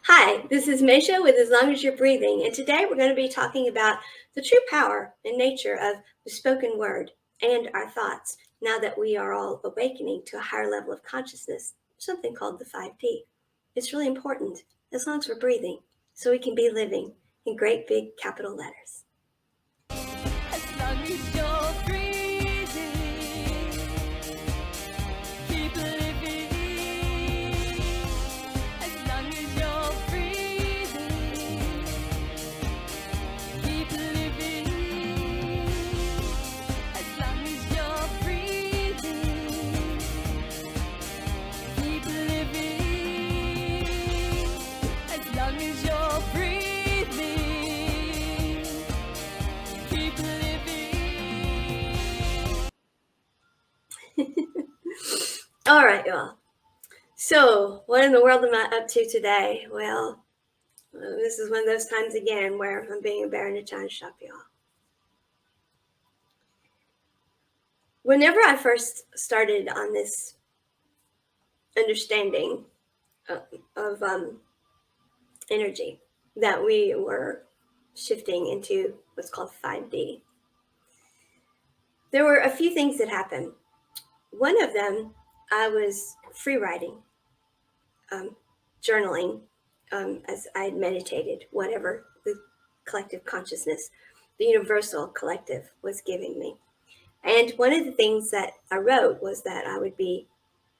Hi, this is Maysha with As Long as You're Breathing, and today we're going to be talking about the true power and nature of the spoken word and our thoughts now that we are all awakening to a higher level of consciousness, something called the 5D. It's really important as long as we're breathing so we can be living in great big capital letters. As long as you're breathing, keep living. As long as you're breathing, keep living. As long as you're breathing, keep living. As long as you're breathing, keep living. All right, y'all. So, what in the world am I up to today? Well, this is one of those times again where I'm being a bear in a china shop, y'all. Whenever I first started on this understanding of energy, that we were shifting into what's called 5D, there were a few things that happened. One of them, I was free writing, journaling, as I had meditated, whatever the collective consciousness, the universal collective was giving me. And one of the things that I wrote was that I would be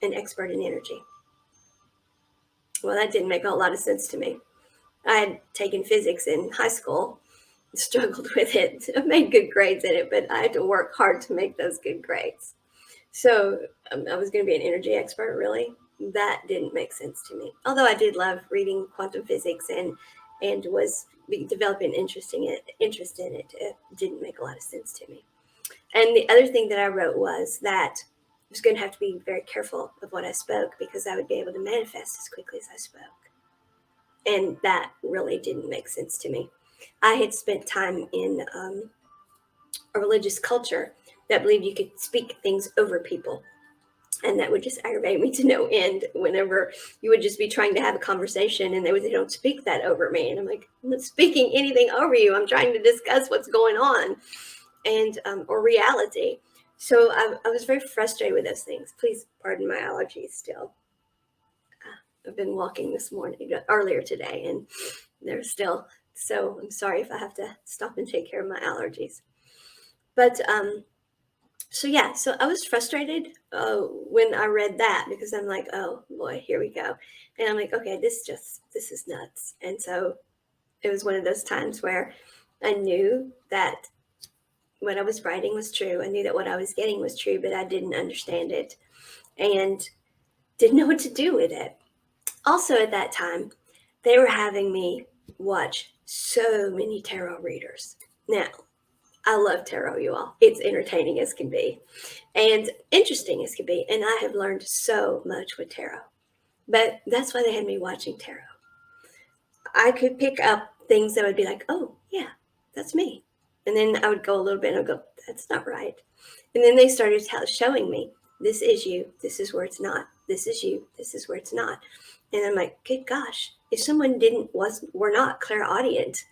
an expert in energy. Well, that didn't make a lot of sense to me. I had taken physics in high school, struggled with it. I made good grades in it, but I had to work hard to make those good grades. So I was going to be an energy expert, really. That didn't make sense to me. Although I did love reading quantum physics and was developing interest in it, it didn't make a lot of sense to me. And the other thing that I wrote was that I was going to have to be very careful of what I spoke because I would be able to manifest as quickly as I spoke. And that really didn't make sense to me. I had spent time in a religious culture that believed you could speak things over people. And that would just aggravate me to no end whenever you would just be trying to have a conversation and they would say, don't speak that over me. And I'm like, I'm not speaking anything over you. I'm trying to discuss what's going on and or reality. So I was very frustrated with those things. Please pardon my allergies still. I've been walking this morning, earlier today, and they're still, so I'm sorry if I have to stop and take care of my allergies. But so I was frustrated when I read that because I'm like, oh boy, here we go. And I'm like, okay, this is nuts. And so it was one of those times where I knew that what I was writing was true. I knew that what I was getting was true, but I didn't understand it and didn't know what to do with it. Also, at that time, they were having me watch so many tarot readers. Now, I love tarot, you all. It's entertaining as can be and interesting as can be. And I have learned so much with tarot. But that's why they had me watching tarot. I could pick up things that would be like, oh, yeah, that's me. And then I would go a little bit and I'd go, that's not right. And then they started showing me, this is you, this is where it's not. This is you, this is where it's not. And I'm like, good gosh, if someone were not clairaudient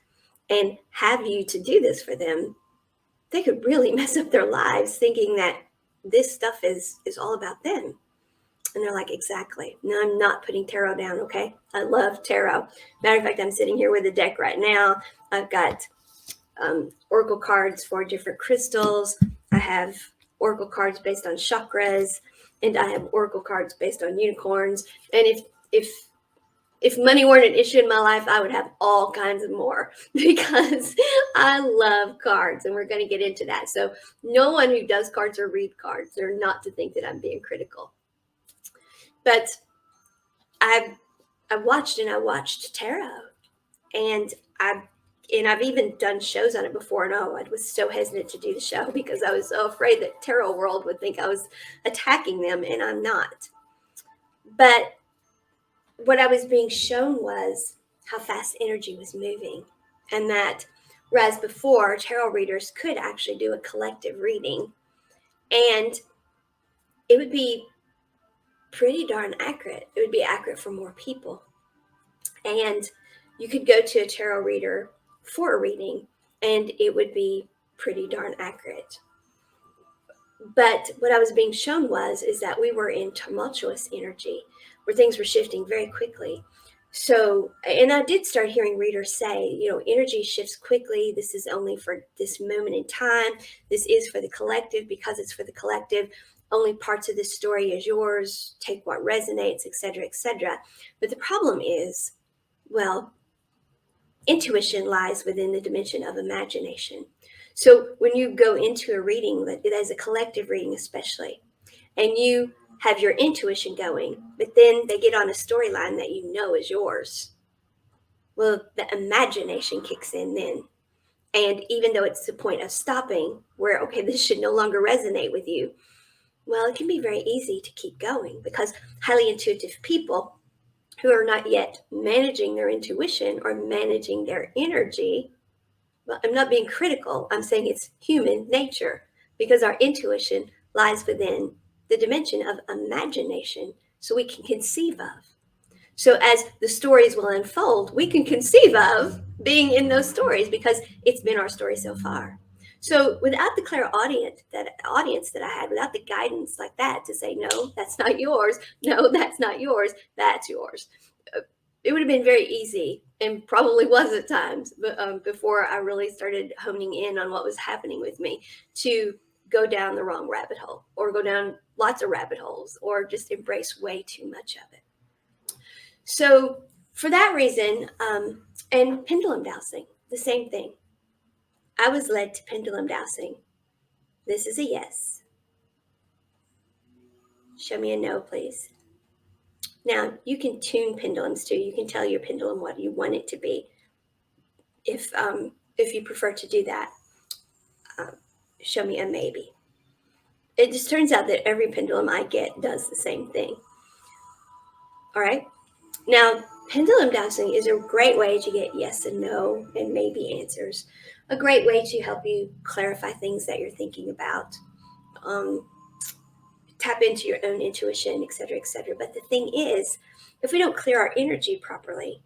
and have you to do this for them, they could really mess up their lives thinking that this stuff is all about them. And they're like, exactly. No, I'm not putting tarot down, okay? I love tarot. Matter of fact, I'm sitting here with a deck right now. I've got oracle cards for different crystals. I have oracle cards based on chakras, and I have oracle cards based on unicorns. And if money weren't an issue in my life, I would have all kinds of more because I love cards, and we're going to get into that. So no one who does cards or read cards, they're not to think that I'm being critical. But I watched tarot, and I've even done shows on it before. And I was so hesitant to do the show because I was so afraid that tarot world would think I was attacking them, and I'm not. But what I was being shown was how fast energy was moving, and that whereas before tarot readers could actually do a collective reading, and it would be pretty darn accurate. It would be accurate for more people. And you could go to a tarot reader for a reading, and it would be pretty darn accurate. But what I was being shown is that we were in tumultuous energy where things were shifting very quickly. So, and I did start hearing readers say, energy shifts quickly. This is only for this moment in time. This is for the collective. Because it's for the collective, only parts of this story is yours. Take what resonates, etc., etc. But the problem is, well, intuition lies within the dimension of imagination. So when you go into a reading, as a collective reading especially, and you have your intuition going, but then they get on a storyline that you know is yours, well, the imagination kicks in then. And even though it's the point of stopping, where, okay, this should no longer resonate with you, well, it can be very easy to keep going because highly intuitive people who are not yet managing their intuition or managing their energy, well, I'm not being critical. I'm saying it's human nature because our intuition lies within the dimension of imagination, so we can conceive of. So as the stories will unfold, we can conceive of being in those stories because it's been our story so far. So without the clairaudient audience that I had, without the guidance like that to say, no, that's not yours. No, that's not yours. That's yours. It would have been very easy, and probably was at times, but before I really started honing in on what was happening with me, to go down the wrong rabbit hole or go down lots of rabbit holes or just embrace way too much of it. So for that reason, and pendulum dowsing, the same thing. I was led to pendulum dowsing. This is a yes. Show me a no, please. Now, you can tune pendulums too. You can tell your pendulum what you want it to be if you prefer to do that. Show me a maybe. It just turns out that every pendulum I get does the same thing. All right? Now, pendulum dowsing is a great way to get yes and no and maybe answers. A great way to help you clarify things that you're thinking about. Tap into your own intuition, etc., etc. But the thing is, if we don't clear our energy properly,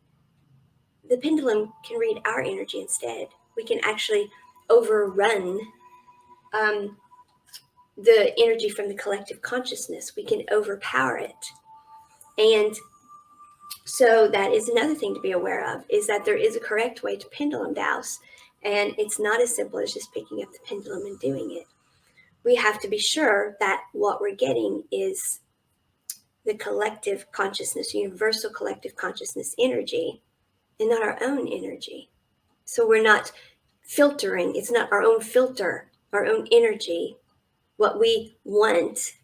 the pendulum can read our energy instead. We can actually overrun the energy from the collective consciousness. We can overpower it. And so that is another thing to be aware of, is that there is a correct way to pendulum dowse, and it's not as simple as just picking up the pendulum and doing it. We have to be sure that what we're getting is the collective consciousness, universal collective consciousness energy, and not our own energy. So we're not filtering. It's not our own filter, our own energy, what we want,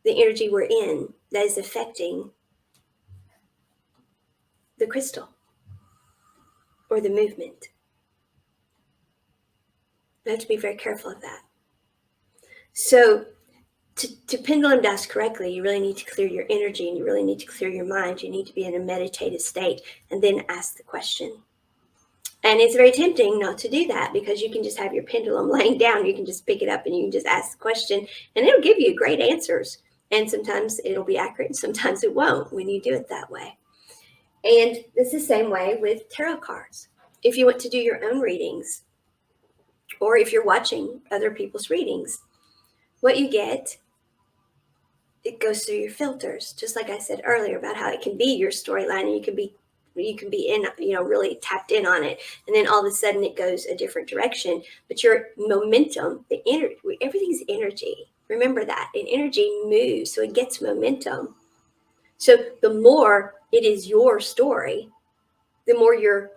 the energy we're in that is affecting the crystal or the movement. We have to be very careful of that. So to pendulum dowse correctly, you really need to clear your energy and you really need to clear your mind. You need to be in a meditative state and then ask the question. And it's very tempting not to do that because you can just have your pendulum laying down. You can just pick it up and you can just ask the question and it'll give you great answers. And sometimes it'll be accurate and sometimes it won't when you do it that way. And it's the same way with tarot cards. If you want to do your own readings, or if you're watching other people's readings, what you get, it goes through your filters. Just like I said earlier about how it can be your storyline and you can be in, really tapped in on it. And then all of a sudden it goes a different direction. But your momentum, the energy, everything's energy. Remember that. And energy moves, so it gets momentum. So the more it is your story, the more your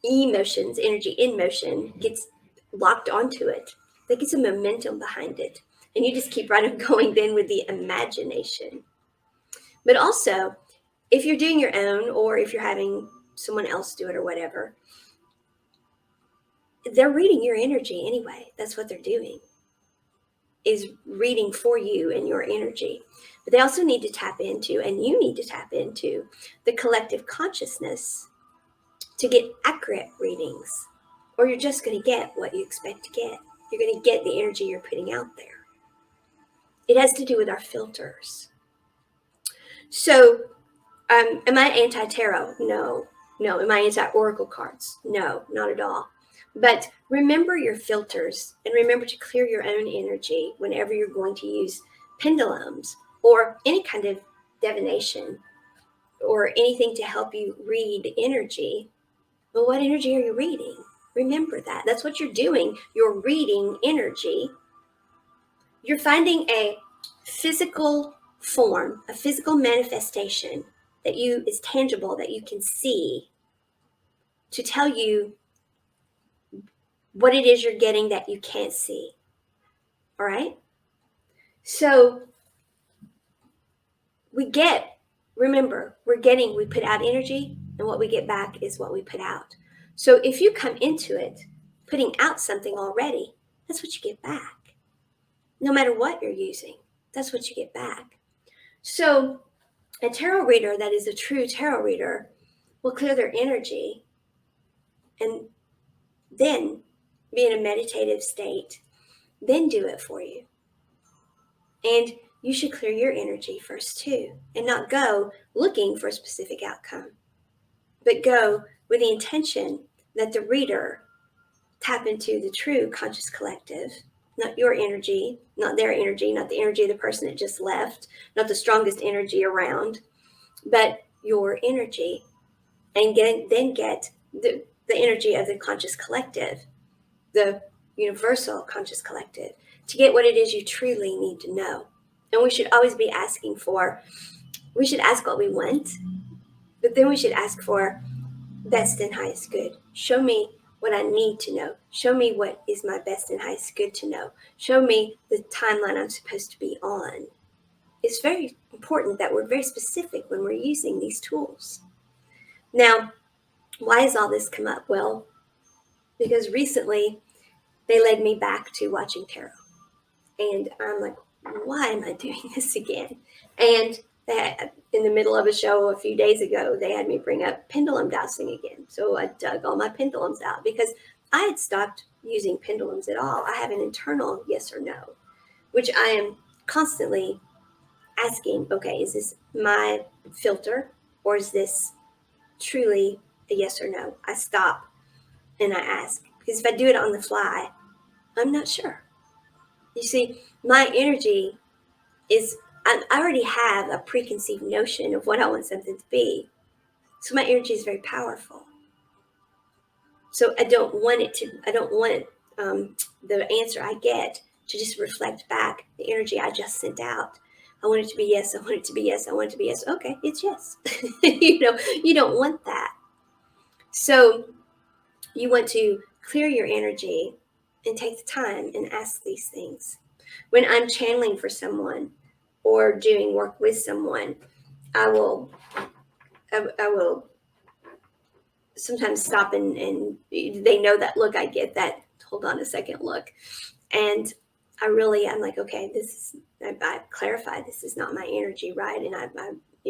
emotions, energy in motion, gets locked onto it. That gets a momentum behind it. And you just keep right on going then with the imagination. But also, if you're doing your own or if you're having someone else do it or whatever, they're reading your energy anyway. That's what they're doing, is reading for you and your energy. But they also need to tap into, and you need to tap into, the collective consciousness to get accurate readings, or you're just going to get what you expect to get. You're going to get the energy you're putting out there. It has to do with our filters. So Am I anti-tarot? No. No. Am I anti-oracle cards? No, not at all. But remember your filters and remember to clear your own energy whenever you're going to use pendulums or any kind of divination or anything to help you read energy. Well, what energy are you reading? Remember that. That's what you're doing. You're reading energy. You're finding a physical form, a physical manifestation that you is tangible, that you can see, to tell you what it is you're getting that you can't see. All right? So remember, we put out energy, and what we get back is what we put out. So if you come into it putting out something already, that's what you get back. No matter what you're using, that's what you get back. So a tarot reader that is a true tarot reader will clear their energy and then be in a meditative state, then do it for you. And you should clear your energy first too, and not go looking for a specific outcome, but go with the intention that the reader tap into the true conscious collective, not your energy, not their energy, not the energy of the person that just left, not the strongest energy around, but your energy, and then get the energy of the conscious collective, the universal conscious collective, to get what it is you truly need to know. And we should always be we should ask what we want, but then we should ask for best and highest good. Show me what I need to know. Show me what is my best and highest good to know. Show me the timeline I'm supposed to be on. It's very important that we're very specific when we're using these tools. Now, why has all this come up? Well, because recently they led me back to watching tarot. And I'm like, why am I doing this again? And in the middle of a show a few days ago, they had me bring up pendulum dowsing again. So I dug all my pendulums out because I had stopped using pendulums at all. I have an internal yes or no, which I am constantly asking, okay, is this my filter or is this truly a yes or no? I stop and I ask, because if I do it on the fly, I'm not sure. You see, my energy is, I already have a preconceived notion of what I want something to be. So my energy is very powerful. So I don't want the answer I get to just reflect back the energy I just sent out. I want it to be yes, I want it to be yes, I want it to be yes. Okay, it's yes. You don't want that. So you want to clear your energy and take the time and ask these things. When I'm channeling for someone or doing work with someone, I will sometimes stop and they know that look, I get that hold on a second look. And I'm like, okay, I clarify this is not my energy, right? And I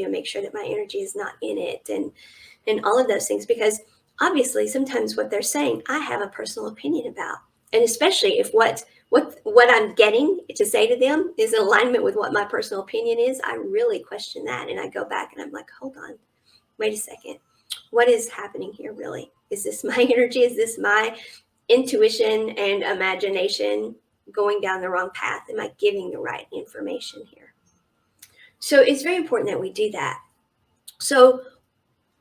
make sure that my energy is not in it and all of those things, because obviously sometimes what they're saying, I have a personal opinion about. And especially if what I'm getting to say to them is in alignment with what my personal opinion is, I really question that. And I go back and I'm like, hold on, wait a second. What is happening here really? Is this my energy? Is this my intuition and imagination going down the wrong path? Am I giving the right information here? So it's very important that we do that. So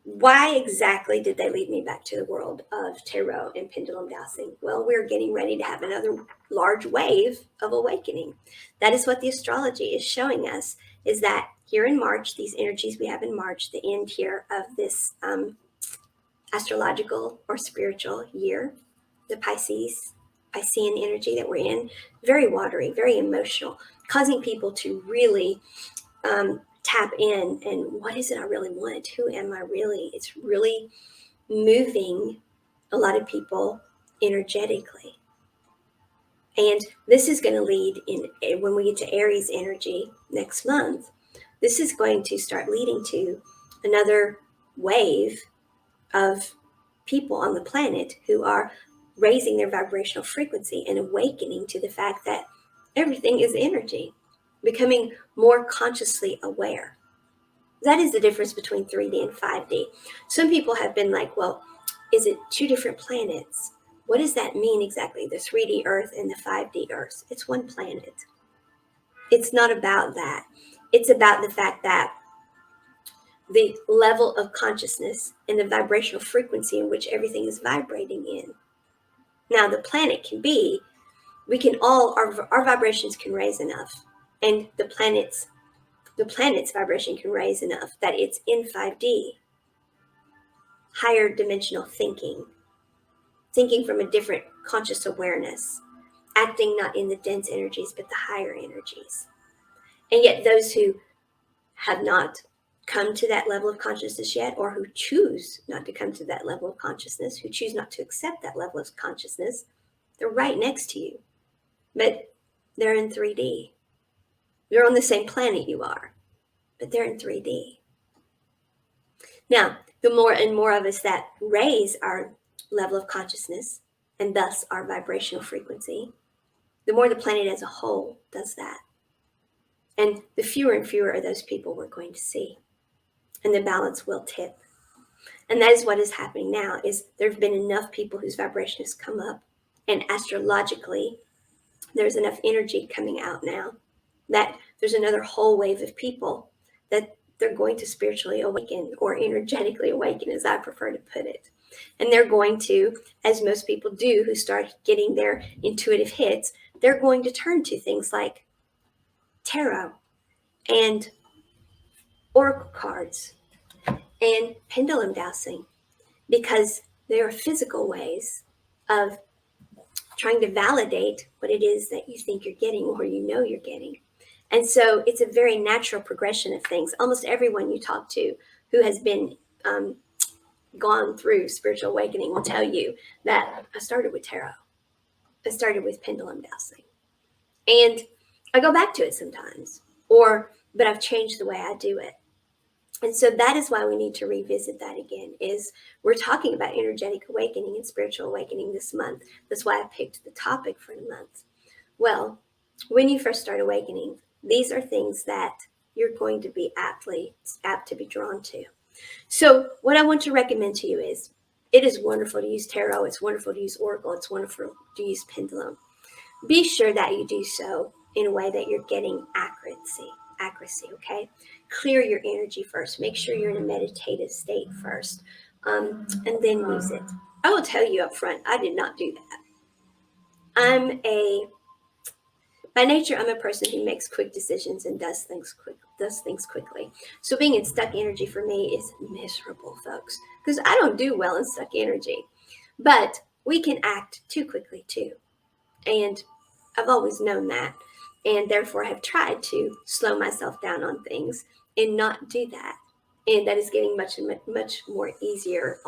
why exactly did they lead me back to the world of tarot and pendulum dowsing? Well, we're getting ready to have another large wave of awakening. That is what the astrology is showing us, is that here in March, these energies we have in March, the end here of this astrological or spiritual year, the Piscean energy that we're in, very watery, very emotional, causing people to really tap in and what is it I really want? Who am I really? It's really moving a lot of people energetically. And this is going to lead in, when we get to Aries energy next month, this is going to start leading to another wave of people on the planet who are raising their vibrational frequency and awakening to the fact that everything is energy, becoming more consciously aware. That is the difference between 3D and 5D. Some people have been like, well, is it two different planets? What does that mean exactly? The 3D Earth and the 5D Earth. It's one planet. It's not about that. It's about the fact that the level of consciousness and the vibrational frequency in which everything is vibrating in. Now, the planet can be, we can all, our vibrations can raise enough, and the planet's vibration can raise enough that it's in 5D, higher dimensional thinking from a different conscious awareness, acting not in the dense energies but the higher energies. And yet, those who have not come to that level of consciousness yet, or who choose not to come to that level of consciousness, who choose not to accept that level of consciousness, they're right next to you, but they're in 3D. They're on the same planet you are, but they're in 3D. Now, the more and more of us that raise our level of consciousness and thus our vibrational frequency, the more the planet as a whole does that. And the fewer and fewer of those people we're going to see. And the balance will tip. And that is what is happening now, is there have been enough people whose vibration has come up. And astrologically, there's enough energy coming out now that there's another whole wave of people that they're going to spiritually awaken, or energetically awaken, as I prefer to put it. And they're going to, as most people do who start getting their intuitive hits, they're going to turn to things like tarot and oracle cards and pendulum dowsing, because they are physical ways of trying to validate what it is that you think you're getting or you know you're getting. And so it's a very natural progression of things. Almost everyone you talk to who has been gone through spiritual awakening will tell you that I started with tarot. I started with pendulum dowsing. And I go back to it sometimes, but I've changed the way I do it. And so that is why we need to revisit that again, is we're talking about energetic awakening and spiritual awakening this month. That's why I picked the topic for the month. Well, when you first start awakening, these are things that you're going to be apt to be drawn to. So what I want to recommend to you is, it is wonderful to use tarot. It's wonderful to use oracle. It's wonderful to use pendulum. Be sure that you do so in a way that you're getting accuracy, okay? Clear your energy first. Make sure you're in a meditative state first, and then use it. I will tell you up front, I did not do that. By nature, I'm a person who makes quick decisions and does things quickly. So being in stuck energy for me is miserable, folks, because I don't do well in stuck energy. But we can act too quickly too. And I've always known that, and therefore have tried to slow myself down on things and not do that. And that is getting much easier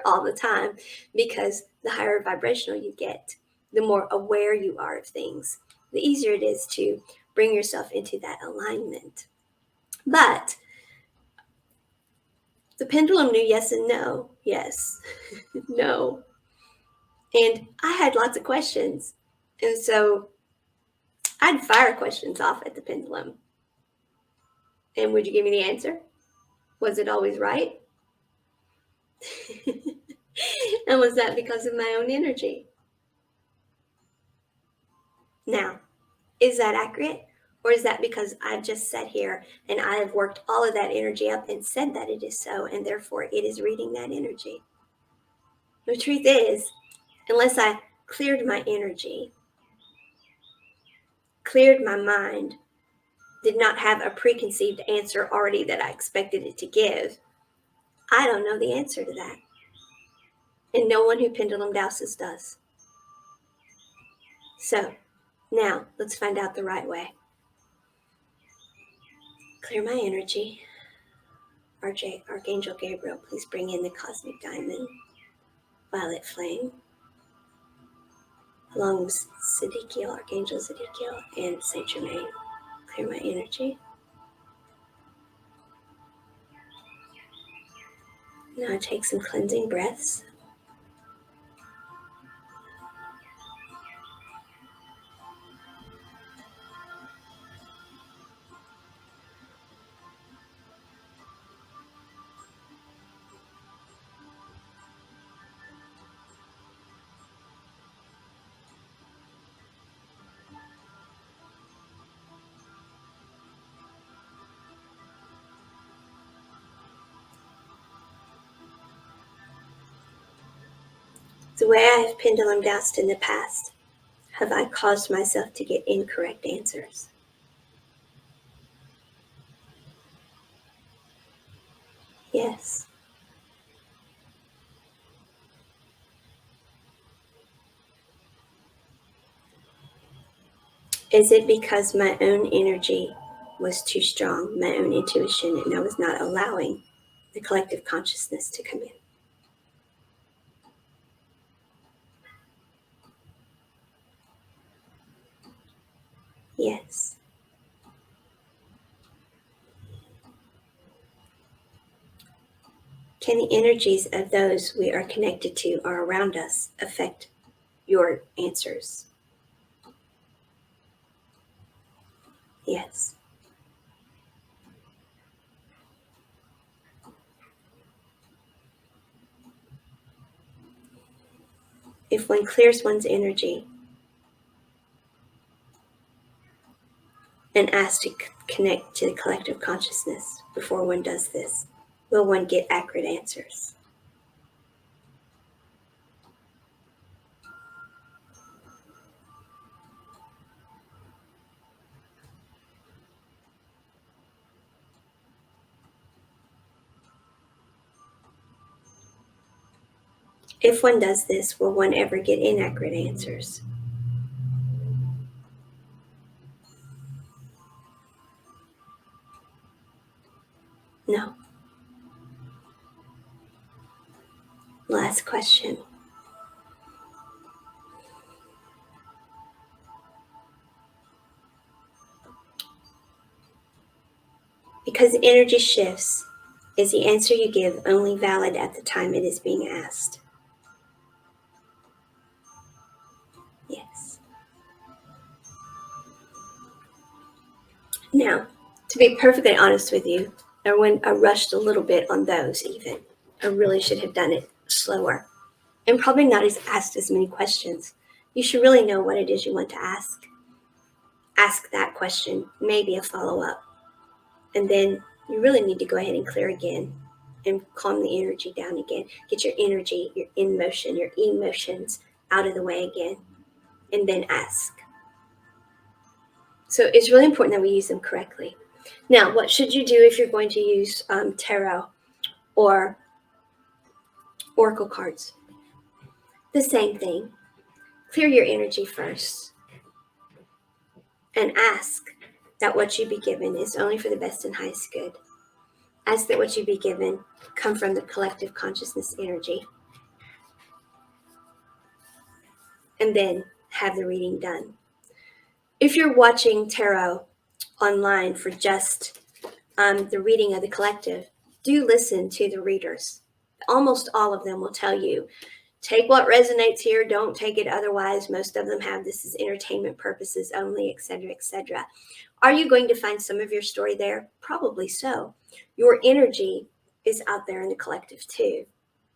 all the time, because the higher vibrational you get, the more aware you are of things, the easier it is to bring yourself into that alignment. But the pendulum knew yes and no. Yes, no. And I had lots of questions. And so I'd fire questions off at the pendulum. And would you give me the answer? Was it always right? And was that because of my own energy? Now, is that accurate? Or is that because I've just sat here and I have worked all of that energy up and said that it is so, and therefore it is reading that energy? The truth is, unless I cleared my energy, cleared my mind, did not have a preconceived answer already that I expected it to give, I don't know the answer to that. And no one who pendulum douses does. So now let's find out the right way. Clear my energy. Archangel Gabriel, please bring in the cosmic diamond, violet flame, along with Archangel Zedekiel, and Saint Germain. Clear my energy. Now take some cleansing breaths. The way I have pendulum doused in the past, have I caused myself to get incorrect answers? Yes. Is it because my own energy was too strong, my own intuition, and I was not allowing the collective consciousness to come in? Yes. Can the energies of those we are connected to or around us affect your answers? Yes. If one clears one's energy and asks to connect to the collective consciousness before one does this, will one get accurate answers? If one does this, will one ever get inaccurate answers? No. Last question. Because energy shifts, is the answer you give only valid at the time it is being asked? Yes. Now, to be perfectly honest with you, I rushed a little bit on those even. I really should have done it slower and probably not asked as many questions. You should really know what it is you want to ask. Ask that question, maybe a follow-up. And then you really need to go ahead and clear again and calm the energy down again. Get your energy, your in motion, your emotions out of the way again, and then ask. So it's really important that we use them correctly. Now, what should you do if you're going to use tarot or oracle cards? The same thing. Clear your energy first and ask that what you be given is only for the best and highest good. Ask that what you be given come from the collective consciousness energy. And then have the reading done. If you're watching tarot online for just the reading of the collective, do listen to the readers. Almost all of them will tell you, take what resonates here, don't take it otherwise. Most of them have this as entertainment purposes only, etc., etc. Are you going to find some of your story there? Probably so. Your energy is out there in the collective too.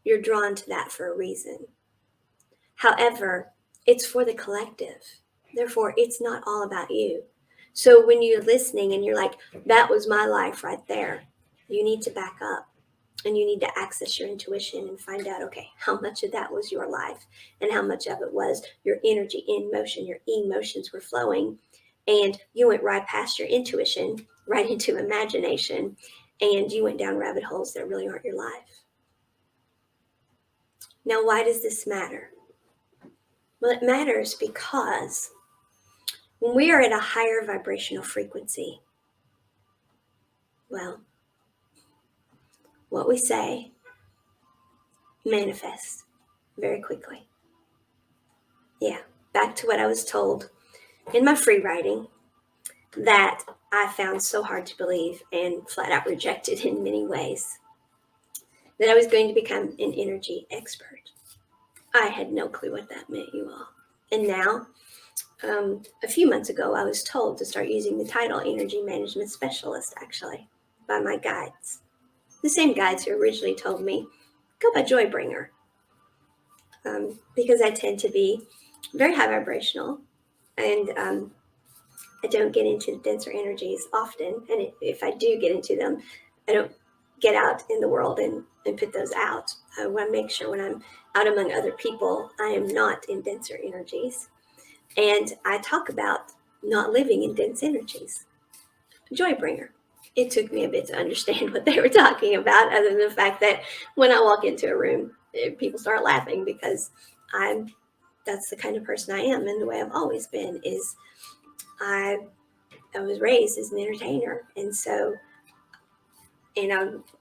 You're drawn to that for a reason. However, it's for the collective. Therefore, it's not all about you. So when you're listening and you're like, that was my life right there, you need to back up and you need to access your intuition and find out, okay, how much of that was your life and how much of it was your energy in motion, your emotions were flowing, and you went right past your intuition, right into imagination, and you went down rabbit holes that really aren't your life. Now, why does this matter? Well, it matters because when we are at a higher vibrational frequency, well, what we say manifests very quickly. Yeah, back to what I was told in my free writing that I found so hard to believe and flat out rejected in many ways, that I was going to become an energy expert. I had no clue what that meant, you all. And now, a few months ago, I was told to start using the title Energy Management Specialist, actually, by my guides. The same guides who originally told me, go by Joybringer, because I tend to be very high vibrational, and I don't get into denser energies often. And if I do get into them, I don't get out in the world and put those out. I want to make sure when I'm out among other people, I am not in denser energies. And I talk about not living in dense energies. Joy bringer. It took me a bit to understand what they were talking about, other than the fact that when I walk into a room, people start laughing because that's the kind of person I am, and the way I've always been is I I was raised as an entertainer, and so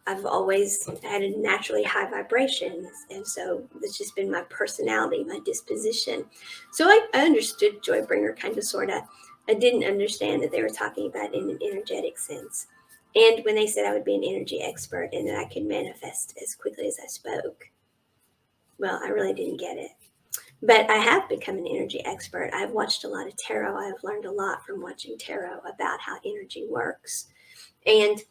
I've always had a naturally high vibration, and so it's just been my personality, my disposition. So I understood Joybringer kind of, sort of. I didn't understand that they were talking about in an energetic sense. And when they said I would be an energy expert and that I could manifest as quickly as I spoke, well, I really didn't get it. But I have become an energy expert. I've watched a lot of tarot. I've learned a lot from watching tarot about how energy works. And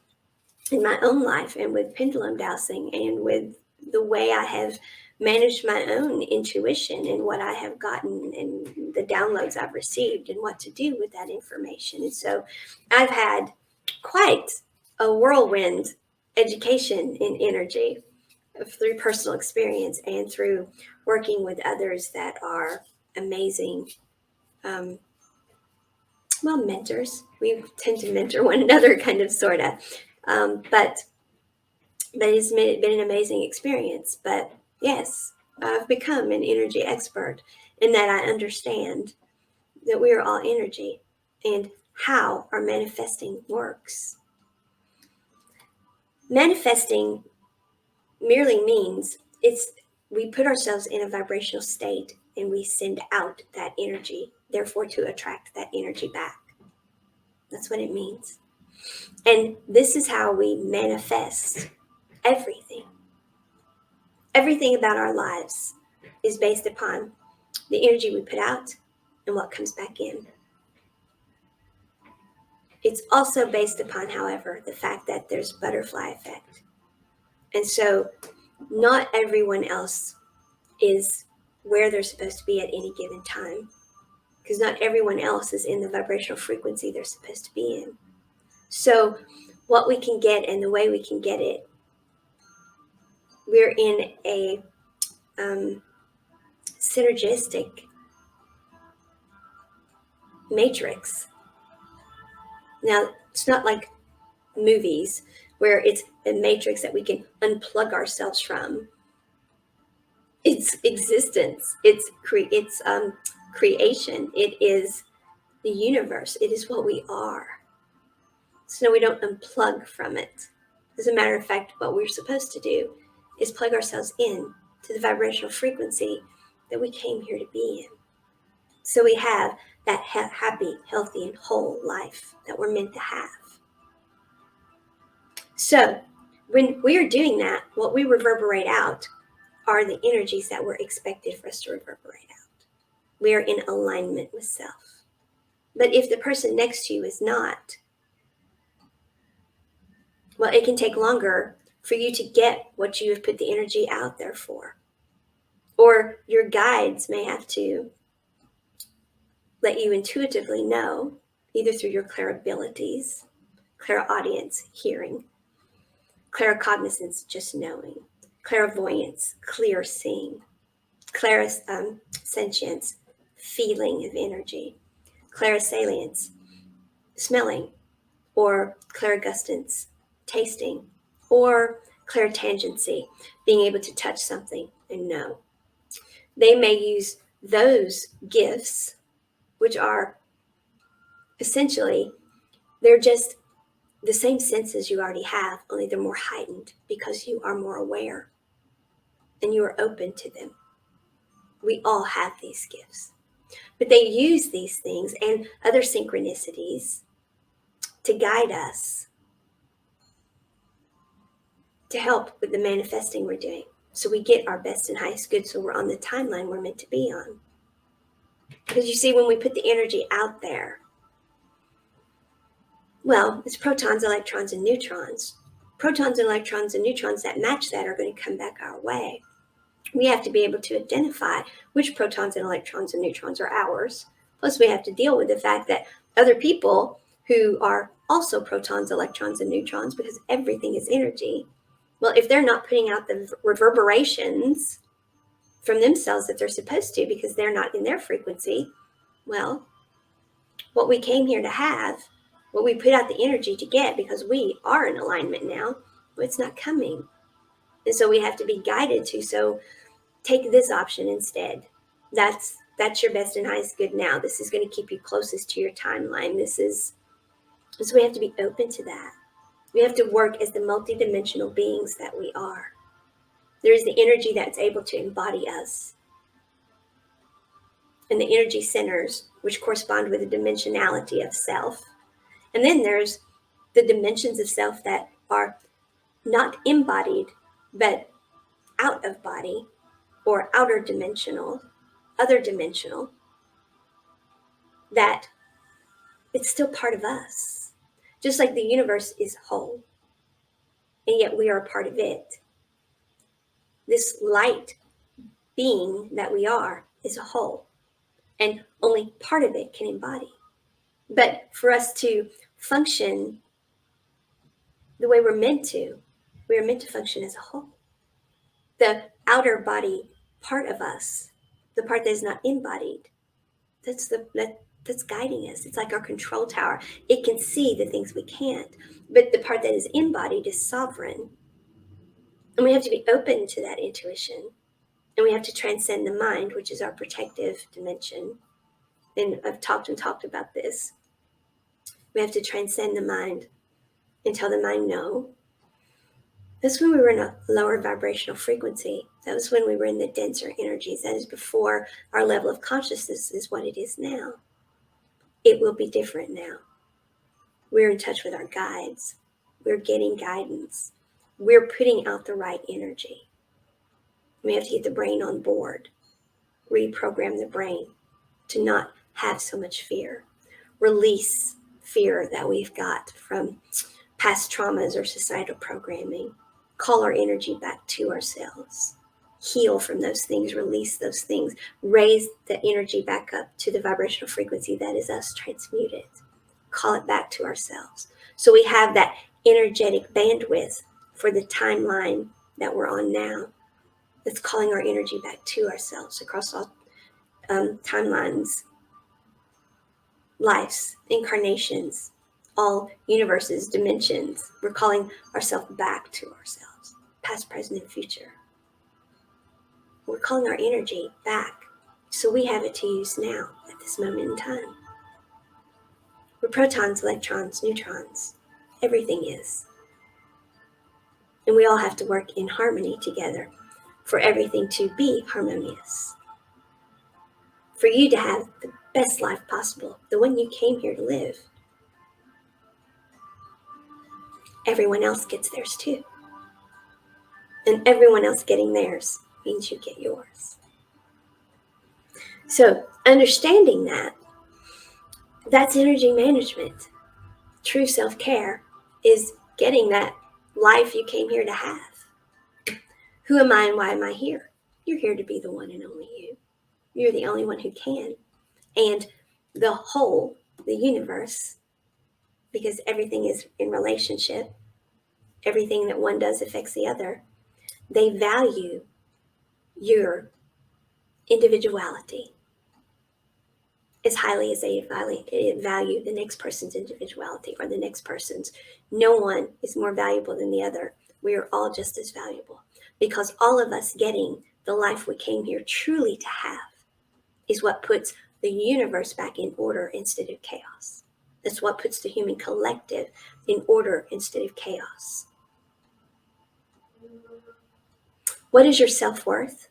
in my own life, and with pendulum dowsing, and with the way I have managed my own intuition and what I have gotten and the downloads I've received and what to do with that information. And so I've had quite a whirlwind education in energy through personal experience and through working with others that are amazing, um, well, mentors. We tend to mentor one another, kind of, sort of. But it's been an amazing experience. But yes, I've become an energy expert in that I understand that we are all energy and how our manifesting works. Manifesting merely means we put ourselves in a vibrational state and we send out that energy, therefore to attract that energy back. That's what it means. And this is how we manifest everything. Everything about our lives is based upon the energy we put out and what comes back in. It's also based upon, however, the fact that there's butterfly effect. And so not everyone else is where they're supposed to be at any given time, because not everyone else is in the vibrational frequency they're supposed to be in. So what we can get and the way we can get it, we're in a synergistic matrix. Now, it's not like movies where it's a matrix that we can unplug ourselves from. It's existence. It's creation. It is the universe. It is what we are. So no, we don't unplug from it. As a matter of fact, what we're supposed to do is plug ourselves in to the vibrational frequency that we came here to be in. So we have that happy, healthy, and whole life that we're meant to have. So when we are doing that, what we reverberate out are the energies that were expected for us to reverberate out. We are in alignment with self. But if the person next to you is not, well, it can take longer for you to get what you have put the energy out there for. Or your guides may have to let you intuitively know, either through your clairabilities, clairaudience, hearing, claircognizance, just knowing, clairvoyance, clear seeing, clairsentience, feeling of energy, clairsalience, smelling, or clairgustance, tasting, or clairtangency, being able to touch something and know. They may use those gifts, which are essentially, they're just the same senses you already have, only they're more heightened because you are more aware and you are open to them. We all have these gifts, but they use these things and other synchronicities to guide us, to help with the manifesting we're doing, so we get our best and highest good, so we're on the timeline we're meant to be on. Because you see, when we put the energy out there, well, it's protons, electrons, and neutrons. Protons and electrons and neutrons that match that are going to come back our way. We have to be able to identify which protons and electrons and neutrons are ours. Plus, we have to deal with the fact that other people who are also protons, electrons, and neutrons, because everything is energy, Well, if they're not putting out the reverberations from themselves that they're supposed to because they're not in their frequency, well, what we came here to have, what we put out the energy to get because we are in alignment now, well, it's not coming. And so we have to be guided to, so take this option instead. That's your best and highest good now. This is going to keep you closest to your timeline. So we have to be open to that. We have to work as the multidimensional beings that we are. There is the energy that's able to embody us, and the energy centers, which correspond with the dimensionality of self. And then there's the dimensions of self that are not embodied, but out of body, or outer dimensional, other dimensional, that it's still part of us. Just like the universe is whole, and yet we are a part of it. This light being that we are is a whole, and only part of it can embody. But for us to function the way we are meant to function as a whole. The outer body part of us, the part that is not embodied, that's guiding us. It's like our control tower. It can see the things we can't, but the part that is embodied is sovereign. And we have to be open to that intuition. And we have to transcend the mind, which is our protective dimension. And I've talked about this. We have to transcend the mind and tell the mind no. That's when we were in a lower vibrational frequency. That was when we were in the denser energies. That is before our level of consciousness is what it is now. It will be different now. We're in touch with our guides. We're getting guidance. We're putting out the right energy. We have to get the brain on board, reprogram the brain to not have so much fear, release fear that we've got from past traumas or societal programming, call our energy back to ourselves, heal from those things, release those things, raise the energy back up to the vibrational frequency that is us, transmute it, call it back to ourselves. So we have that energetic bandwidth for the timeline that we're on now. That's calling our energy back to ourselves across all timelines, lives, incarnations, all universes, dimensions. We're calling ourselves back to ourselves, past, present, and future. We're calling our energy back, so we have it to use now at this moment in time. We're protons, electrons, neutrons. Everything is. And we all have to work in harmony together for everything to be harmonious. For you to have the best life possible, the one you came here to live. Everyone else gets theirs too. And everyone else getting theirs means you get yours. So understanding that's energy management. True self-care is getting that life you came here to have. Who am I and why am I here? You're here to be the one and only you. You're the only one who can. And the whole, the universe, because everything is in relationship, everything that one does affects the other, they value your individuality as highly as they value the next person's individuality or the next person's. No one is more valuable than the other. We are all just as valuable because all of us getting the life we came here truly to have is what puts the universe back in order instead of chaos. That's what puts the human collective in order instead of chaos. What is your self-worth?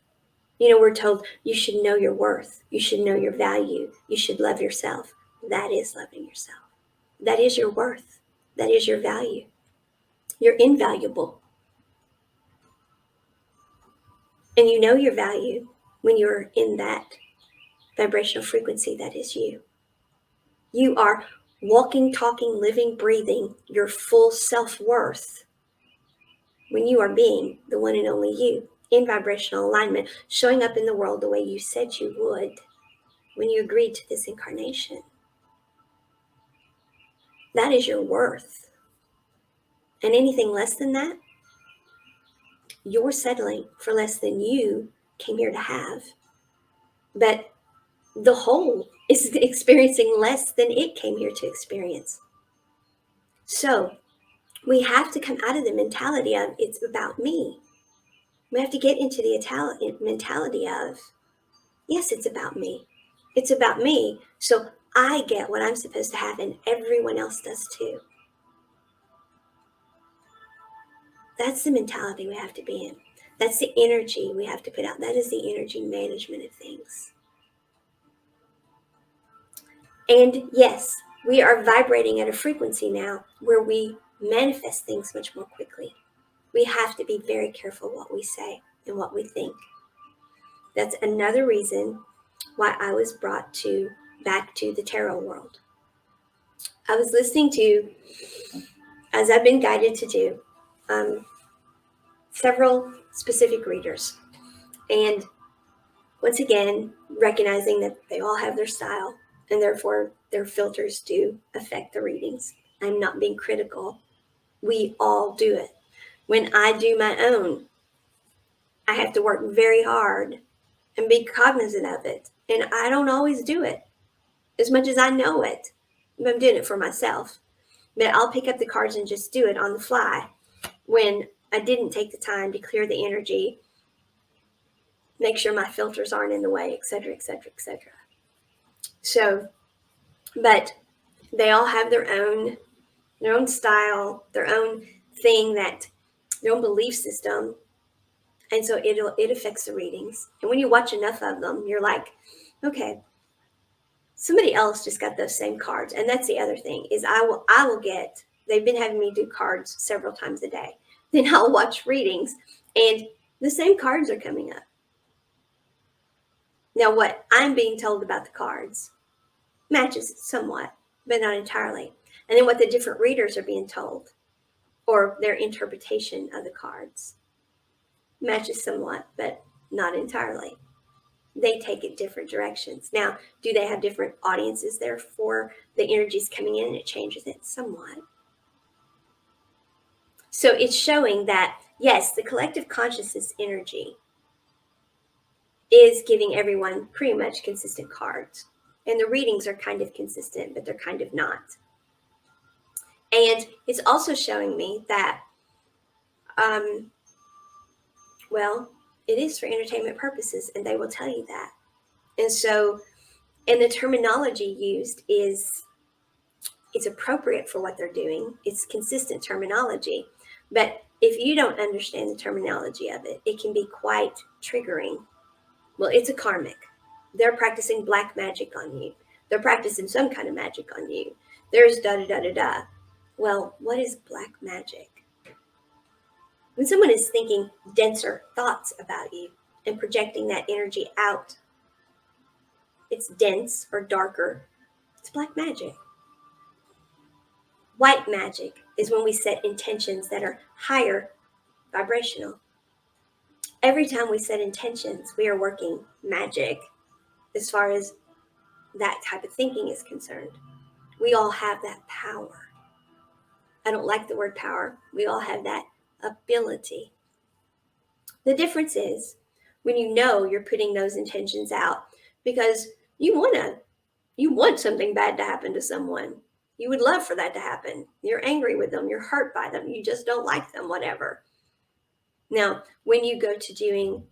We're told you should know your worth. You should know your value. You should love yourself. That is loving yourself. That is your worth. That is your value. You're invaluable. And you know your value when you're in that vibrational frequency that is you. You are walking, talking, living, breathing your full self-worth when you are being the one and only you in vibrational alignment, showing up in the world the way you said you would when you agreed to this incarnation. That is your worth. And anything less than that You're settling for less than you came here to have. But the whole is experiencing less than it came here to experience. So we have to come out of the mentality of it's about me. We have to get into the mentality of, yes, it's about me. It's about me. So I get what I'm supposed to have, and everyone else does too. That's the mentality we have to be in. That's the energy we have to put out. That is the energy management of things. And yes, we are vibrating at a frequency now where we manifest things much more quickly. We have to be very careful what we say and what we think. That's another reason why I was brought back to the tarot world. I was listening to, as I've been guided to do, several specific readers. And once again, recognizing that they all have their style and therefore their filters do affect the readings. I'm not being critical. We all do it. When I do my own, I have to work very hard and be cognizant of it. And I don't always do it as much as I know it. I'm doing it for myself. But I'll pick up the cards and just do it on the fly when I didn't take the time to clear the energy, make sure my filters aren't in the way, etc., etc., etc. So, but they all have their own style, their own thing, that their own belief system, and so it affects the readings. And when you watch enough of them, you're like, okay, somebody else just got those same cards. And that's the other thing is I will get. They've been having me do cards several times a day. Then I'll watch readings, and the same cards are coming up. Now, what I'm being told about the cards matches somewhat, but not entirely. And then what the different readers are being told, or their interpretation of the cards, matches somewhat, but not entirely. They take it different directions. Now, do they have different audiences there for the energies coming in and it changes it somewhat? So it's showing that, yes, the collective consciousness energy is giving everyone pretty much consistent cards. And the readings are kind of consistent, but they're kind of not. And it's also showing me that, well, it is for entertainment purposes, and they will tell you that. And so, and the terminology used it's appropriate for what they're doing. It's consistent terminology. But if you don't understand the terminology of it, it can be quite triggering. Well, it's a karmic. They're practicing black magic on you. They're practicing some kind of magic on you. There's da-da-da-da-da. Well, what is black magic? When someone is thinking denser thoughts about you and projecting that energy out, it's dense or darker. It's black magic. White magic is when we set intentions that are higher vibrational. Every time we set intentions, we are working magic as far as that type of thinking is concerned. We all have that power. I don't like the word power. We all have that ability. The difference is when you know you're putting those intentions out because you want something bad to happen to someone. You would love for that to happen. You're angry with them. You're hurt by them. You just don't like them, whatever. Now, when you go to doing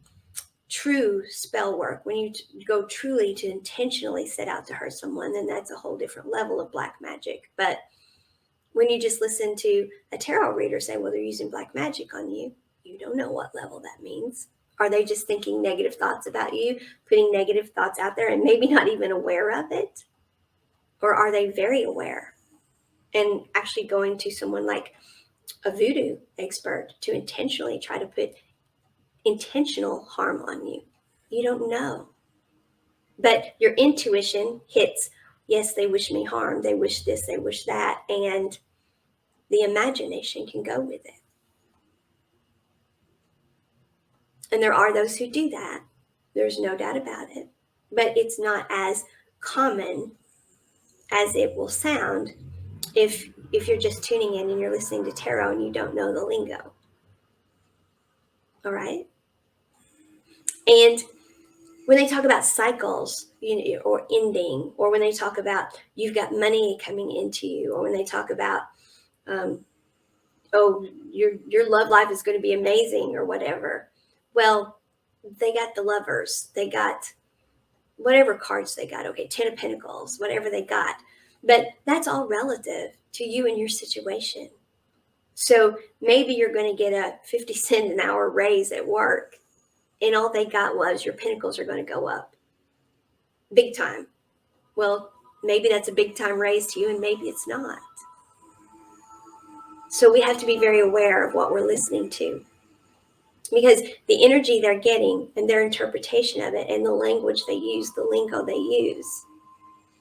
true spell work, when you go truly to intentionally set out to hurt someone, then that's a whole different level of black magic. But when you just listen to a tarot reader say, well, they're using black magic on you, you don't know what level that means. Are they just thinking negative thoughts about you, putting negative thoughts out there and maybe not even aware of it? Or are they very aware and actually going to someone like a voodoo expert to intentionally try to put intentional harm on you? You don't know. But your intuition hits, yes, they wish me harm, they wish this, they wish that, and the imagination can go with it. And there are those who do that. There's no doubt about it. But it's not as common as it will sound if you're just tuning in and you're listening to tarot and you don't know the lingo. All right. And when they talk about cycles, or ending, or when they talk about you've got money coming into you, or when they talk about, um, oh, your love life is going to be amazing or whatever. Well, they got the lovers. They got whatever cards they got. Okay, 10 of Pentacles, whatever they got. But that's all relative to you and your situation. So maybe you're going to get a 50 cent an hour raise at work, and all they got was your pentacles are going to go up big time. Well, maybe that's a big time raise to you, and maybe it's not. So we have to be very aware of what we're listening to, because the energy they're getting and their interpretation of it and the language they use, the lingo they use.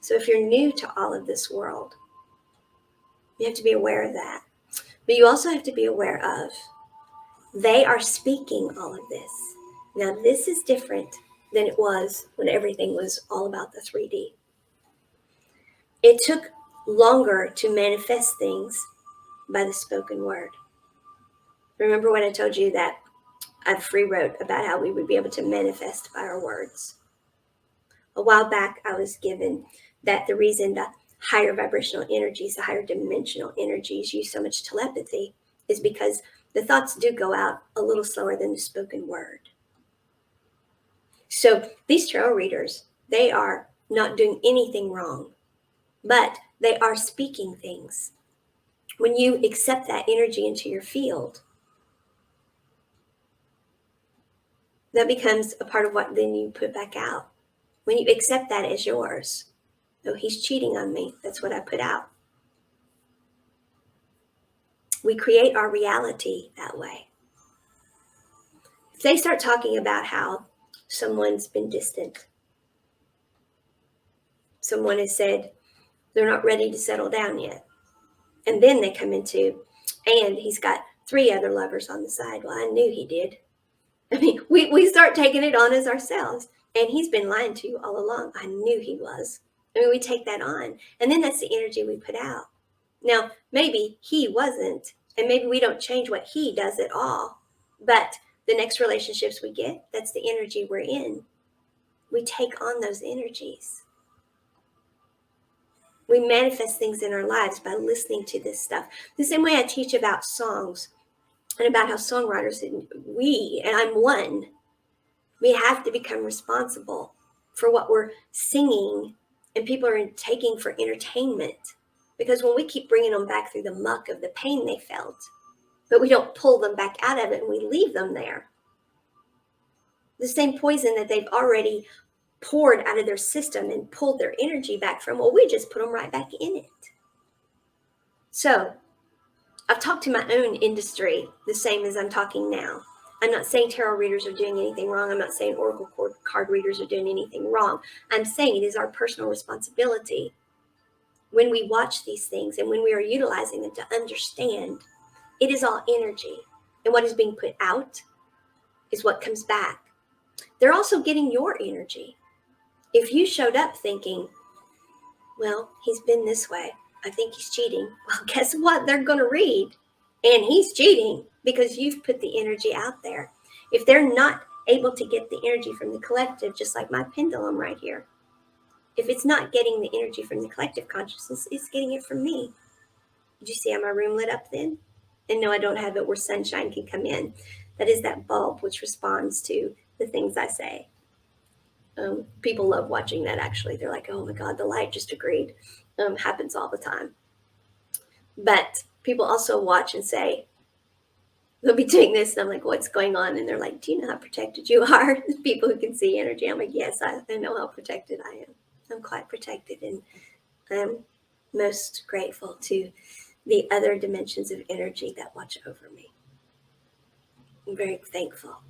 So if you're new to all of this world, you have to be aware of that. But you also have to be aware of they are speaking all of this. Now, this is different than it was when everything was all about the 3D. It took longer to manifest things by the spoken word. Remember when I told you that I free wrote about how we would be able to manifest by our words? A while back, I was given that the reason the higher vibrational energies, the higher dimensional energies use so much telepathy is because the thoughts do go out a little slower than the spoken word. So these tarot readers, they are not doing anything wrong, but they are speaking things. When you accept that energy into your field, that becomes a part of what then you put back out. When you accept that as yours, oh, he's cheating on me, that's what I put out. We create our reality that way. If they start talking about how someone's been distant, someone has said they're not ready to settle down yet, and then they come into, and he's got 3 other lovers on the side. Well, I knew he did. I mean, we start taking it on as ourselves. And he's been lying to you all along. I knew he was. I mean, we take that on. And then that's the energy we put out. Now, maybe he wasn't, and maybe we don't change what he does at all. But the next relationships we get, that's the energy we're in. We take on those energies. We manifest things in our lives by listening to this stuff. The same way I teach about songs and about how songwriters, and I'm one, we have to become responsible for what we're singing and people are taking for entertainment. Because when we keep bringing them back through the muck of the pain they felt, but we don't pull them back out of it and we leave them there, the same poison that they've already poured out of their system and pulled their energy back from, well, we just put them right back in it. So I've talked to my own industry the same as I'm talking now. I'm not saying tarot readers are doing anything wrong. I'm not saying oracle card readers are doing anything wrong. I'm saying it is our personal responsibility when we watch these things and when we are utilizing them to understand it is all energy. And what is being put out is what comes back. They're also getting your energy. If you showed up thinking, well, he's been this way, I think he's cheating. Well, guess what? They're going to read, and he's cheating because you've put the energy out there. If they're not able to get the energy from the collective, just like my pendulum right here, if it's not getting the energy from the collective consciousness, it's getting it from me. Did you see how my room lit up then? And no, I don't have it where sunshine can come in. That is that bulb which responds to the things I say. People love watching that, actually. They're like, oh my God, the light just agreed. Happens all the time. But people also watch and say, they'll be doing this, and I'm like, what's going on? And they're like, do you know how protected you are? People who can see energy. I'm like, yes, I know how protected I am. I'm quite protected, and I'm most grateful to the other dimensions of energy that watch over me. I'm very thankful.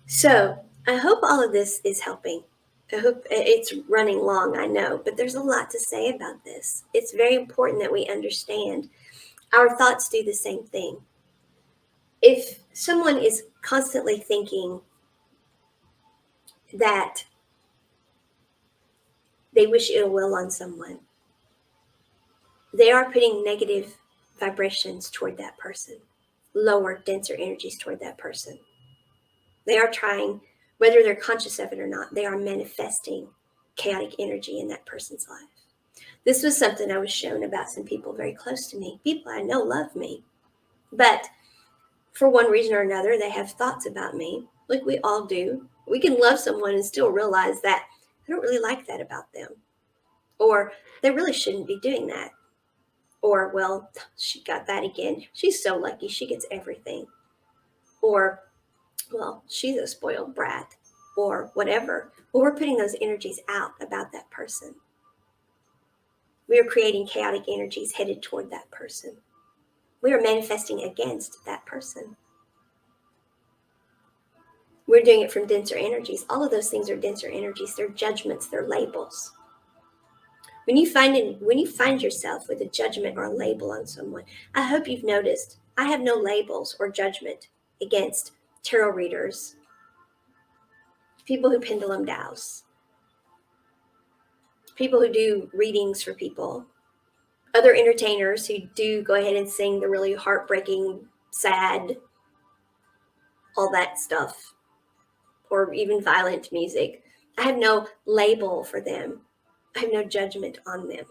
So I hope all of this is helping. I hope it's running long, I know, but there's a lot to say about this. It's very important that we understand our thoughts do the same thing. If someone is constantly thinking that they wish ill will on someone, they are putting negative vibrations toward that person. lower, denser energies toward that person. They are trying, whether they're conscious of it or not, they are manifesting chaotic energy in that person's life. This was something I was shown about some people very close to me. People I know love me, but for one reason or another, they have thoughts about me, like we all do. We can love someone and still realize that I don't really like that about them, or they really shouldn't be doing that, or, well, she got that again. She's so lucky, she gets everything, or, well, she's a spoiled brat, or whatever. Well, we're putting those energies out about that person. We are creating chaotic energies headed toward that person. We are manifesting against that person. We're doing it from denser energies. All of those things are denser energies. They're judgments, they're labels. When you find yourself with a judgment or a label on someone, I hope you've noticed I have no labels or judgment against tarot readers, people who pendulum dowse, people who do readings for people, other entertainers who do go ahead and sing the really heartbreaking, sad, all that stuff, or even violent music. I have no label for them. I have no judgment on them.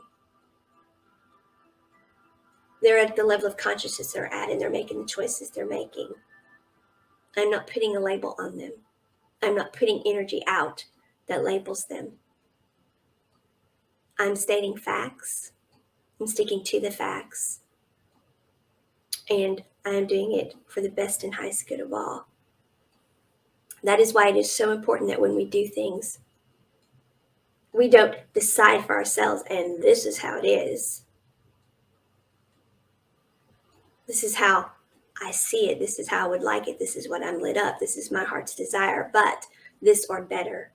They're at the level of consciousness they're at, and they're making the choices they're making. I'm not putting a label on them. I'm not putting energy out that labels them. I'm stating facts. I'm sticking to the facts. And I am doing it for the best and highest good of all. That is why it is so important that when we do things, we don't decide for ourselves, and this is how it is. This is how I see it. This is how I would like it. This is what I'm lit up. This is my heart's desire. But this or better.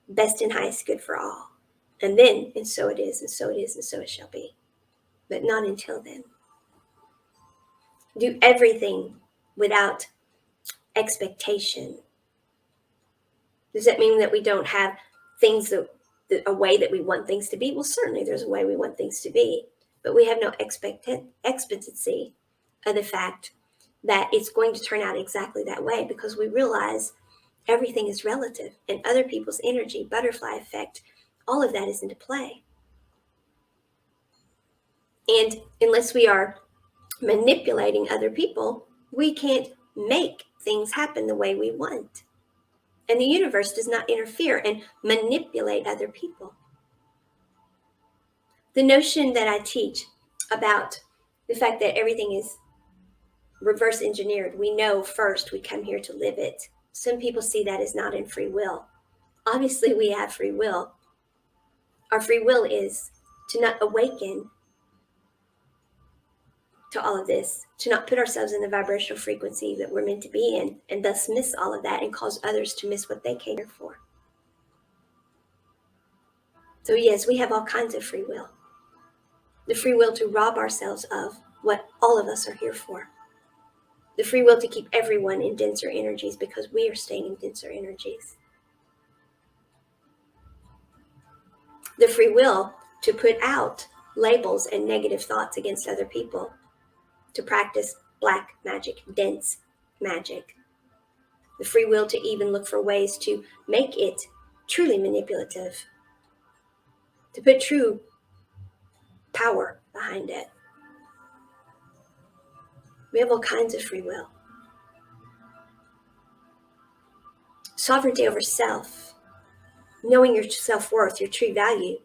Best and highest good for all. And then, and so it is, and so it is, and so it shall be. But not until then. Do everything without expectation. Does that mean that we don't have things a way that we want things to be? Well, certainly there's a way we want things to be, but we have no expectancy of the fact that it's going to turn out exactly that way, because we realize everything is relative, and other people's energy, butterfly effect, all of that is into play. And unless we are manipulating other people, we can't make things happen the way we want. And the universe does not interfere and manipulate other people. The notion that I teach about the fact that everything is reverse engineered, we know first, we come here to live it. Some people see that as not in free will. Obviously, we have free will. Our free will is to not awaken to all of this, to not put ourselves in the vibrational frequency that we're meant to be in, and thus miss all of that and cause others to miss what they came here for. So yes, we have all kinds of free will. The free will to rob ourselves of what all of us are here for. The free will to keep everyone in denser energies because we are staying in denser energies. The free will to put out labels and negative thoughts against other people, to practice black magic, dense magic. The free will to even look for ways to make it truly manipulative, to put true power behind it. We have all kinds of free will. Sovereignty over self, knowing your self-worth, your true value,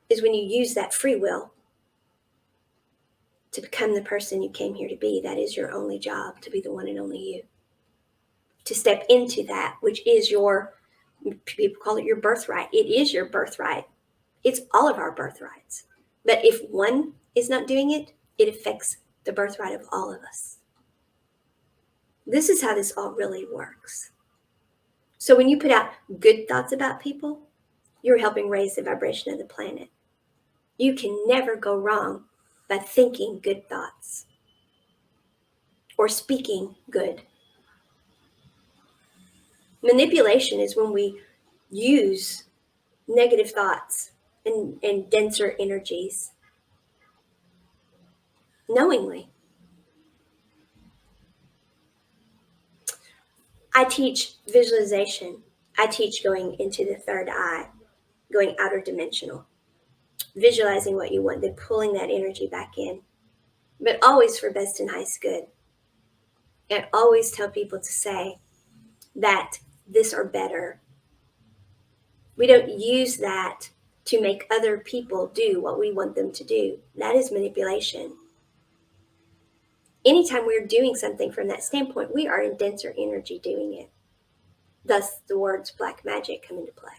is when you use that free will to become the person you came here to be. That is your only job, to be the one and only you. To step into that, which is your, people call it your birthright. It is your birthright. It's all of our birthrights. But if one is not doing it, it affects the birthright of all of us. This is how this all really works. So when you put out good thoughts about people, you're helping raise the vibration of the planet. You can never go wrong by thinking good thoughts or speaking good. Manipulation is when we use negative thoughts and denser energies knowingly. I teach visualization. I teach going into the third eye, going outer dimensional, visualizing what you want, then pulling that energy back in. But always for best and highest good. I always tell people to say that this or better. We don't use that to make other people do what we want them to do. That is manipulation. Anytime we're doing something from that standpoint, we are in denser energy doing it. Thus, the words black magic come into play.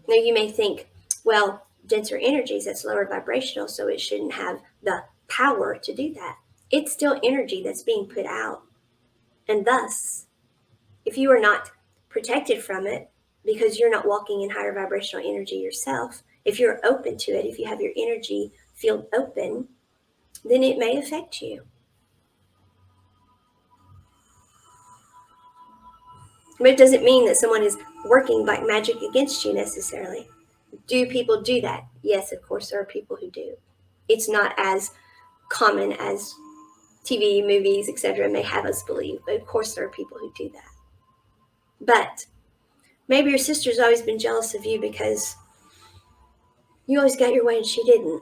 Now, you may think, well, denser energies, that's lower vibrational, so it shouldn't have the power to do that. It's still energy that's being put out. And thus, if you are not protected from it because you're not walking in higher vibrational energy yourself, if you're open to it, if you have your energy field open, then it may affect you. But it doesn't mean that someone is working black magic against you necessarily. Do people do that? Yes, of course, there are people who do. It's not as common as TV, movies, etc. may have us believe, but of course, there are people who do that. But maybe your sister's always been jealous of you because you always got your way and she didn't.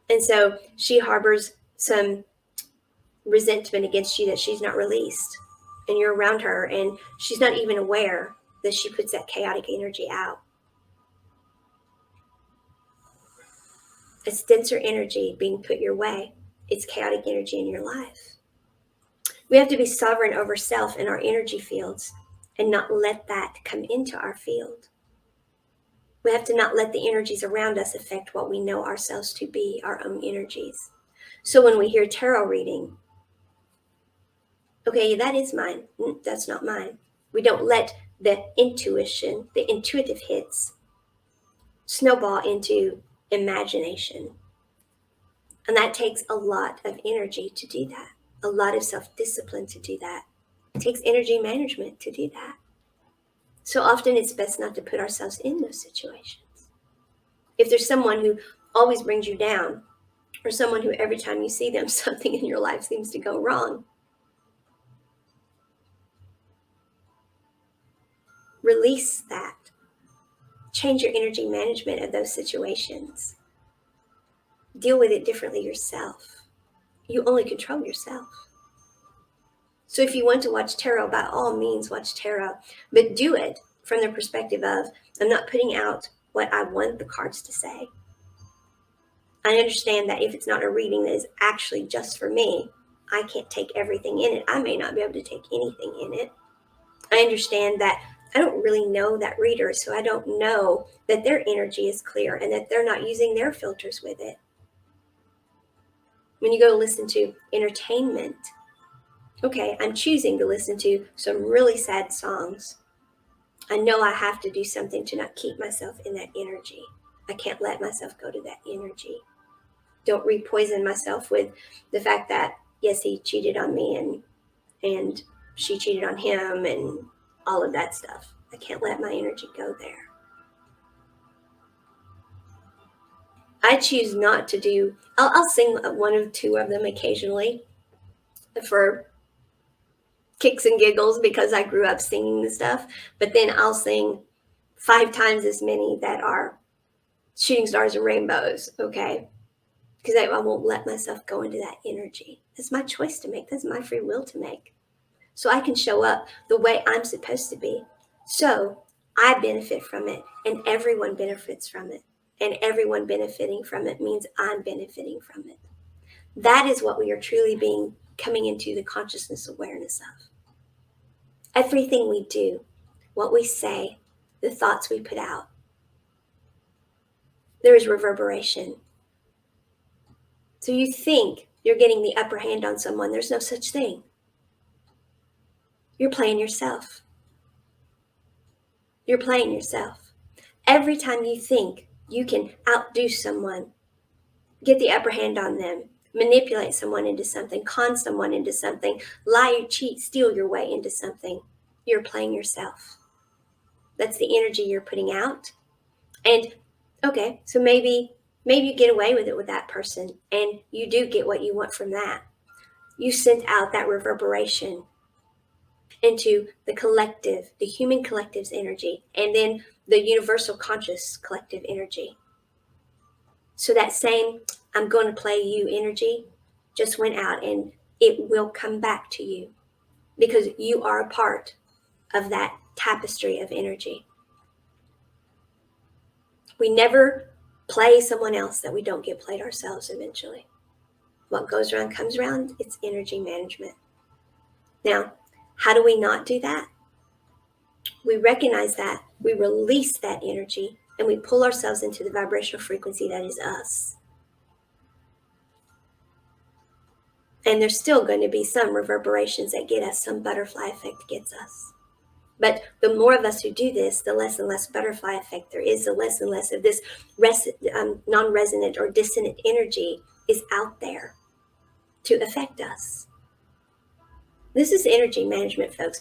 And so she harbors some resentment against you that she's not released. And you're around her and she's not even aware that she puts that chaotic energy out. It's denser energy being put your way. It's chaotic energy in your life. We have to be sovereign over self and our energy fields and not let that come into our field. We have to not let the energies around us affect what we know ourselves to be, our own energies. So when we hear tarot reading, okay, that is mine. That's not mine. We don't let the intuition, the intuitive hits, snowball into imagination. And that takes a lot of energy to do that, a lot of self-discipline to do that. It takes energy management to do that. So often it's best not to put ourselves in those situations. If there's someone who always brings you down, or someone who every time you see them, something in your life seems to go wrong, release that. Change your energy management of those situations. Deal with it differently yourself. You only control yourself. So if you want to watch tarot, by all means watch tarot, but do it from the perspective of, I'm not putting out what I want the cards to say. I understand that if it's not a reading that is actually just for me, I can't take everything in it. I may not be able to take anything in it. I understand that I don't really know that reader, so I don't know that their energy is clear and that they're not using their filters with it. When you go to listen to entertainment, okay, I'm choosing to listen to some really sad songs. I know I have to do something to not keep myself in that energy. I can't let myself go to that energy. Don't re-poison myself with the fact that, yes, he cheated on me and she cheated on him and all of that stuff. I can't let my energy go there. I choose not to do, I'll sing one or two of them occasionally for kicks and giggles because I grew up singing the stuff, but then I'll sing 5 times as many that are shooting stars and rainbows, okay? Because I won't let myself go into that energy. That's my choice to make. That's my free will to make. So I can show up the way I'm supposed to be. So I benefit from it, and everyone benefits from it. And everyone benefiting from it means I'm benefiting from it. That is what we are truly being coming into the consciousness awareness of. Everything we do, what we say, the thoughts we put out, there is reverberation. So you think you're getting the upper hand on someone. There's no such thing. You're playing yourself. You're playing yourself. Every time you think you can outdo someone, get the upper hand on them, manipulate someone into something, con someone into something, lie, cheat, steal your way into something, you're playing yourself. That's the energy you're putting out. And okay, so maybe you get away with it with that person and you do get what you want from that. you sent out that reverberation into the collective, the human collective's energy, and then the universal conscious collective energy. So that same I'm going to play you energy just went out, and it will come back to you because you are a part of that tapestry of energy. We never play someone else that we don't get played ourselves eventually. What goes around comes around. It's energy management. Now, how do we not do that? We recognize that, we release that energy, and we pull ourselves into the vibrational frequency that is us. And there's still going to be some reverberations that get us, some butterfly effect gets us. But the more of us who do this, the less and less butterfly effect there is, the less and less of this non-resonant or dissonant energy is out there to affect us. This is energy management, folks.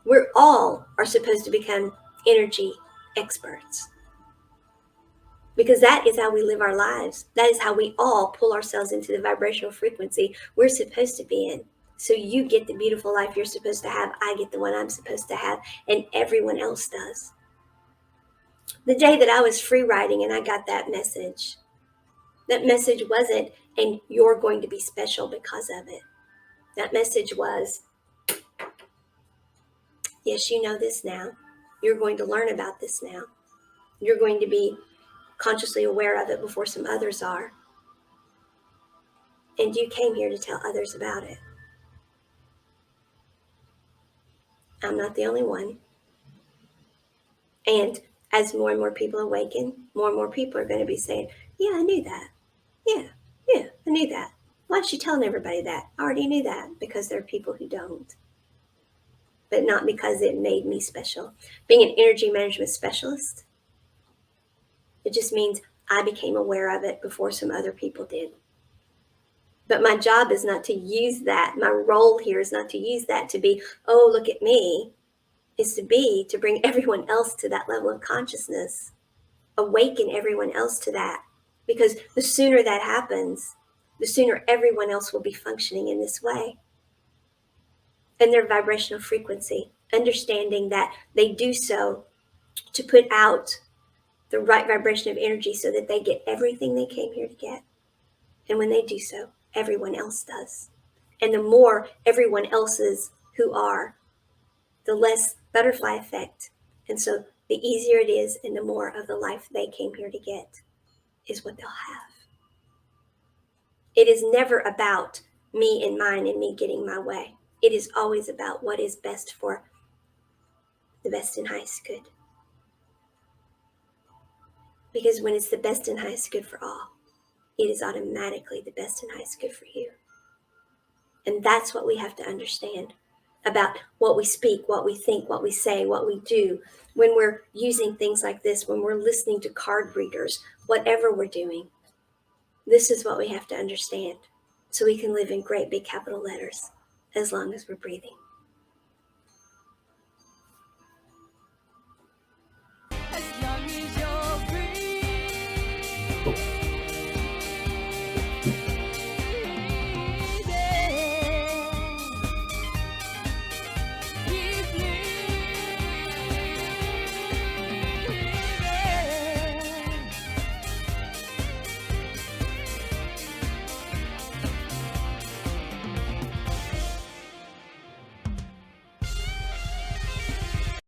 We're all are supposed to become energy experts. Because that is how we live our lives. That is how we all pull ourselves into the vibrational frequency we're supposed to be in. So you get the beautiful life you're supposed to have. I get the one I'm supposed to have. And everyone else does. The day that I was free writing and I got that message wasn't, and you're going to be special because of it. That message was, yes, you know this now. You're going to learn about this now. You're going to be consciously aware of it before some others are. And you came here to tell others about it. I'm not the only one. And as more and more people awaken, more and more people are going to be saying, yeah, I knew that. Yeah, I knew that. Why is she telling everybody that? I already knew that, because there are people who don't. But not because it made me special. Being an energy management specialist, it just means I became aware of it before some other people did. But my job is not to use that. My role here is not to use that to be, oh, look at me. Is to bring everyone else to that level of consciousness. Awaken everyone else to that. Because the sooner that happens, the sooner everyone else will be functioning in this way. And their vibrational frequency, understanding that they do so to put out the right vibration of energy so that they get everything they came here to get. And when they do so, everyone else does. And the more everyone else's who are, the less butterfly effect. And so the easier it is, and the more of the life they came here to get is what they'll have. It is never about me and mine and me getting my way. It is always about what is best for the best and highest good. Because when it's the best and highest good for all, it is automatically the best and highest good for you. And that's what we have to understand about what we speak, what we think, what we say, what we do. When we're using things like this, when we're listening to card readers, whatever we're doing, this is what we have to understand so we can live in great big capital letters as long as we're breathing.